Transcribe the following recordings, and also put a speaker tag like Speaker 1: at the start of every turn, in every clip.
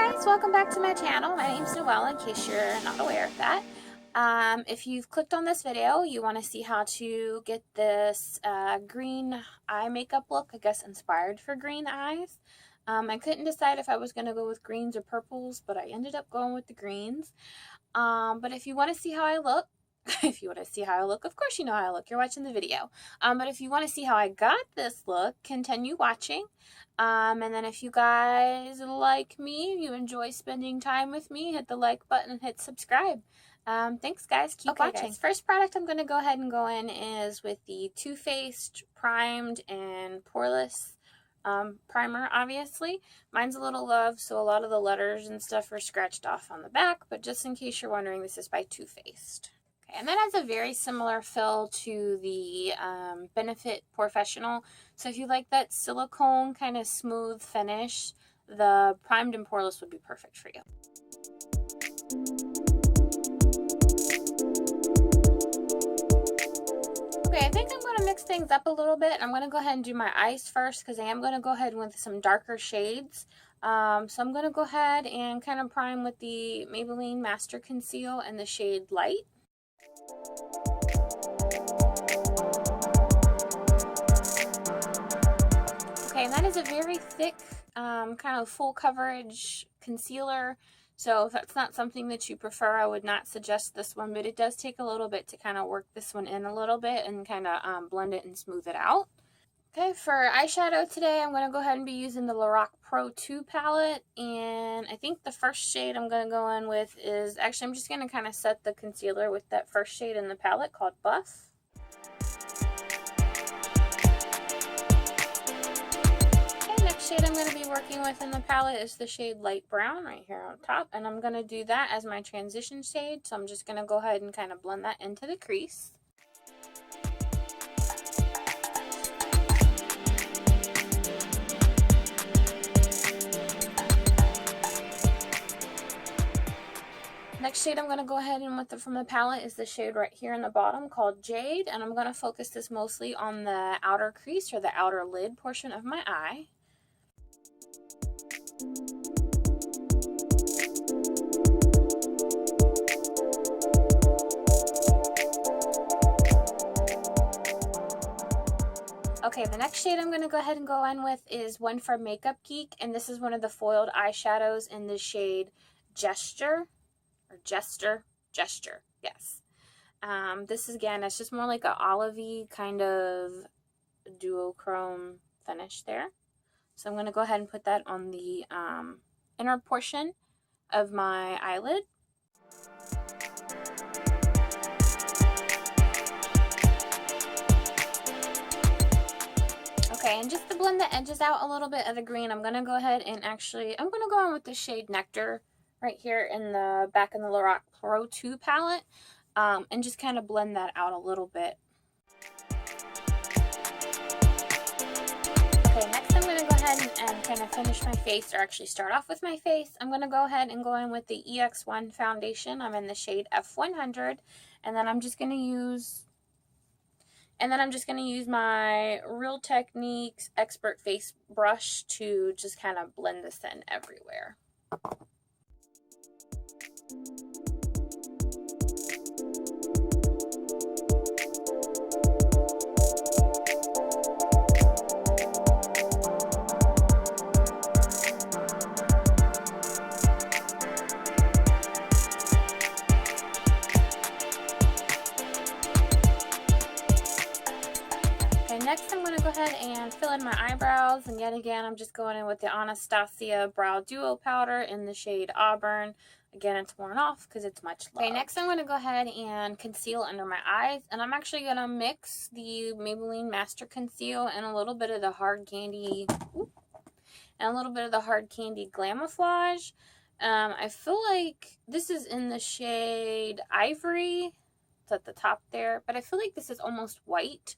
Speaker 1: Hi guys, welcome back to my channel. My name's Noelle, in case you're not aware of that. If you've clicked on this video, you want to see how to get this green eye makeup look, I guess inspired for green eyes. I couldn't decide if I was going to go with greens or purples, but I ended up going with the greens. But if you want to see how I look, of course you know how I look, you're watching the video. But if you want to see how I got this look, continue watching. And then if you guys like me, you enjoy spending time with me, hit the like button and hit subscribe. Thanks guys, keep watching. Guys, first product I'm going to go ahead and go in is with the Too Faced Primed and Poreless primer, obviously. Mine's a little loved, so a lot of the letters and stuff are scratched off on the back, but just in case you're wondering, this is by Too Faced. Okay, and that has a very similar fill to the Benefit Professional. So if you like that silicone kind of smooth finish, the primed and poreless would be perfect for you. Okay, I think I'm going to mix things up a little bit. I'm going to go ahead and do my eyes first because I am going to go ahead with some darker shades. So I'm going to go ahead and kind of prime with the Maybelline Master Conceal in the shade Light. Okay, and that is a very thick, kind of full coverage concealer. So if that's not something that you prefer, I would not suggest this one, but it does take a little bit to kind of work this one in a little bit and kind of blend it and smooth it out. Okay, for eyeshadow today, I'm going to go ahead and be using the Lorac Pro 2 palette, and I think the first shade I'm going to go in with is, actually I'm just going to kind of set the concealer with that first shade in the palette called Buff. Shade I'm going to be working with in the palette is the shade Light Brown right here on top, and I'm going to do that as my transition shade, so I'm just going to go ahead and kind of blend that into the crease. Next shade I'm going to go ahead and with from the palette is the shade right here in the bottom called Jade, and I'm going to focus this mostly on the outer crease or the outer lid portion of my eye. Okay, the next shade I'm going to go ahead and go in with is one from Makeup Geek, and this is one of the foiled eyeshadows in the shade Jester, yes. This is, again, it's just more like an olivey kind of duochrome finish there. So I'm going to go ahead and put that on the inner portion of my eyelid. Okay, and just to blend the edges out a little bit of the green, I'm going to go ahead and I'm going to go on with the shade Nectar right here in the back in the Lorac Pro 2 palette, and just kind of blend that out a little bit. Okay, next I'm going to go ahead and kind of finish my face, or actually start off with my face. I'm going to go ahead and go in with the EX1 Foundation. I'm in the shade F100, and then I'm just going to use my Real Techniques Expert Face Brush to just kind of blend this in everywhere. Next, I'm going to go ahead and fill in my eyebrows, and yet again, I'm just going in with the Anastasia Brow Duo Powder in the shade Auburn. Again, it's worn off because it's much loved. Okay, next I'm going to go ahead and conceal under my eyes, and I'm actually going to mix the Maybelline Master Conceal and a little bit of the Hard Candy, Glam Flauge. I feel like this is in the shade Ivory. It's at the top there, but I feel like this is almost white.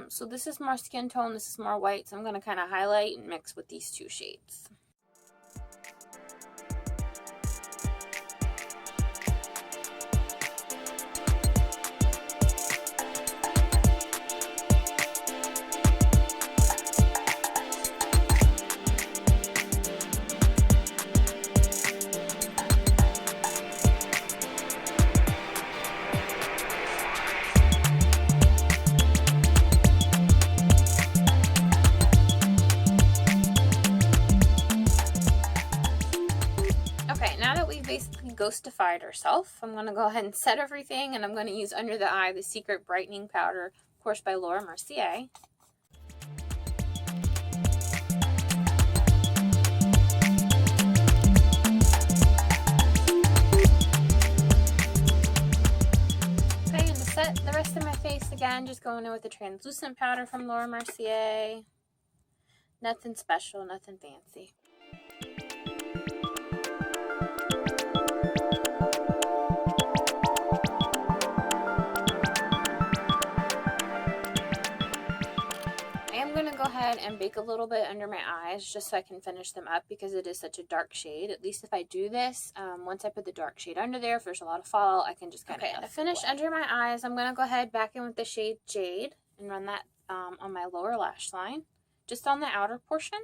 Speaker 1: So this is more skin tone, this is more white, so I'm going to kind of highlight and mix with these two shades. ghostified herself. I'm going to go ahead and set everything, and I'm going to use under the eye the Secret Brightening Powder, of course by Mercier. Okay, and to set the rest of my face again, just going in with the translucent powder from Mercier. Nothing special, nothing fancy. Go ahead and bake a little bit under my eyes just so I can finish them up, because it is such a dark shade. At least if I do this, once I put the dark shade under there, if there's a lot of fallout, I can just kind of... Okay, to finish under my eyes, I'm going to go ahead back in with the shade Jade and run that on my lower lash line, just on the outer portion.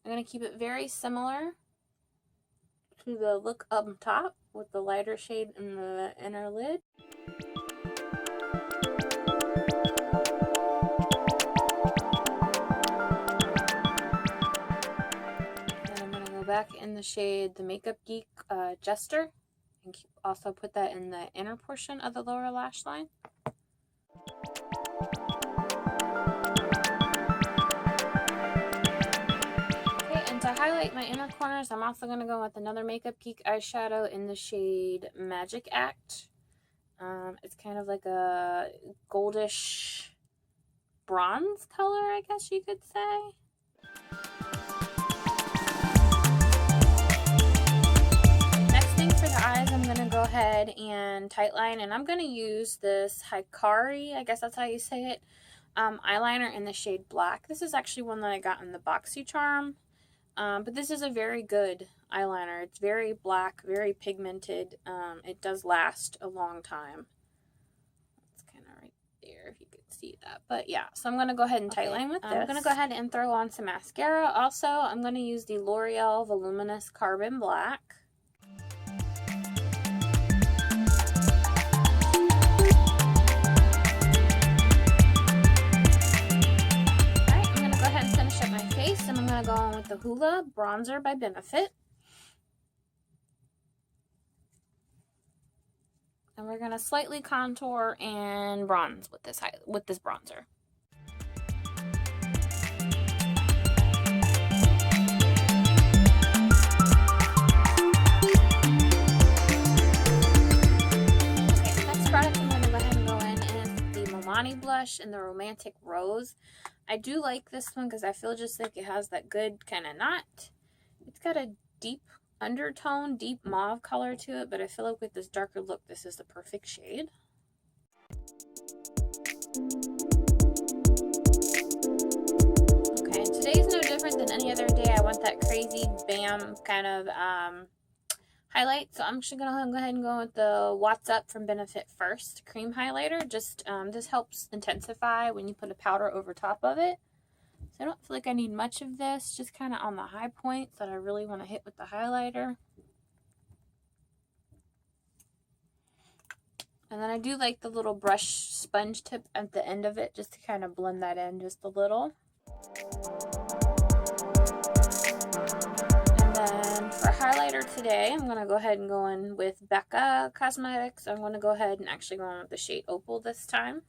Speaker 1: I'm going to keep it very similar to the look up top with the lighter shade in the inner lid. Back in the shade The Makeup Geek Jester, and also put that in the inner portion of the lower lash line. Okay, and to highlight my inner corners, I'm also going to go with another Makeup Geek eyeshadow in the shade Magic Act. It's kind of like a goldish bronze color, I guess you could say. For the eyes, I'm going to go ahead and tightline, and I'm going to use this Hikari, I guess that's how you say it, eyeliner in the shade Black. This is actually one that I got in the BoxyCharm, but this is a very good eyeliner. It's very black, very pigmented. It does last a long time. It's kind of right there if you could see that, but yeah, so I'm going to go ahead and tightline with this. I'm going to go ahead and throw on some mascara. Also, I'm going to use the Loreal Voluminous Carbon Black. And I'm going to go on with the Hoola bronzer by Benefit. And we're going to slightly contour and bronze with this bronzer. Okay, next product I'm going to go ahead and go in is the Milani blush in the Romantic Rose. I do like this one because I feel just like it has that good kind of knot. It's got a deep undertone, deep mauve color to it, but I feel like with this darker look, this is the perfect shade. Okay, and today's no different than any other day. I want that crazy bam kind of highlight, so I'm actually going to go ahead and go with the What's Up from Benefit First cream highlighter. Just this helps intensify when you put a powder over top of it. So I don't feel like I need much of this, just kind of on the high points that I really want to hit with the highlighter. And then I do like the little brush sponge tip at the end of it, just to kind of blend that in just a little. For highlighter today, I'm going to go ahead and go in with Becca Cosmetics. I'm going to go ahead and actually go in with the shade Opal this time.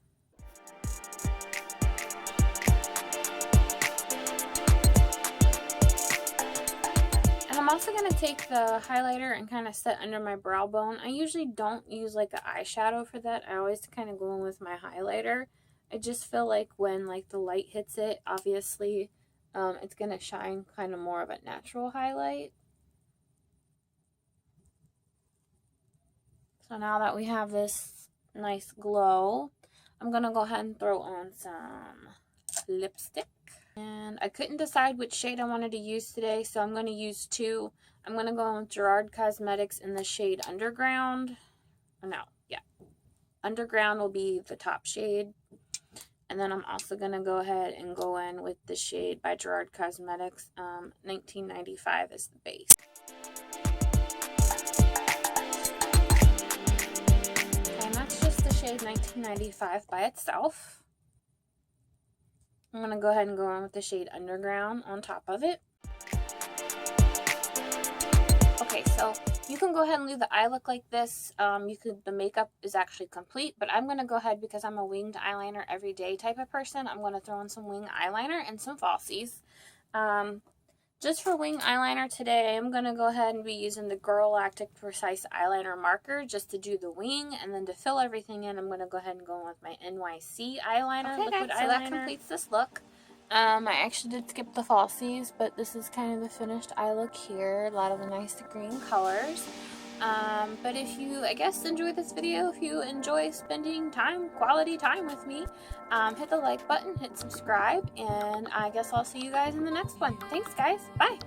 Speaker 1: And I'm also going to take the highlighter and kind of set under my brow bone. I usually don't use like an eyeshadow for that. I always kind of go in with my highlighter. I just feel like when like the light hits it, obviously it's going to shine kind of more of a natural highlight. So now that we have this nice glow, I'm going to go ahead and throw on some lipstick. And I couldn't decide which shade I wanted to use today, so I'm going to use two. I'm going to go with Gerard Cosmetics in the shade Underground. Underground will be the top shade. And then I'm also going to go ahead and go in with the shade by Gerard Cosmetics, 1995 as the base. Shade 1995 by itself. I'm going to go ahead and go on with the shade Underground on top of it. Okay, So you can go ahead and leave the eye look like this. The makeup is actually complete, but I'm going to go ahead, because I'm a winged eyeliner everyday type of person, I'm going to throw in some wing eyeliner and some falsies. Just for wing eyeliner today, I'm going to go ahead and be using the Girlactic Precise Eyeliner Marker just to do the wing, and then to fill everything in, I'm going to go ahead and go with my NYC eyeliner, liquid eyeliner. So that completes this look. I actually did skip the falsies, but this is kind of the finished eye look here. A lot of the nice green colors. But if you, I guess, enjoy this video, if you enjoy spending quality time with me, hit the like button, hit subscribe, and I guess I'll see you guys in the next one. Thanks, guys. Bye.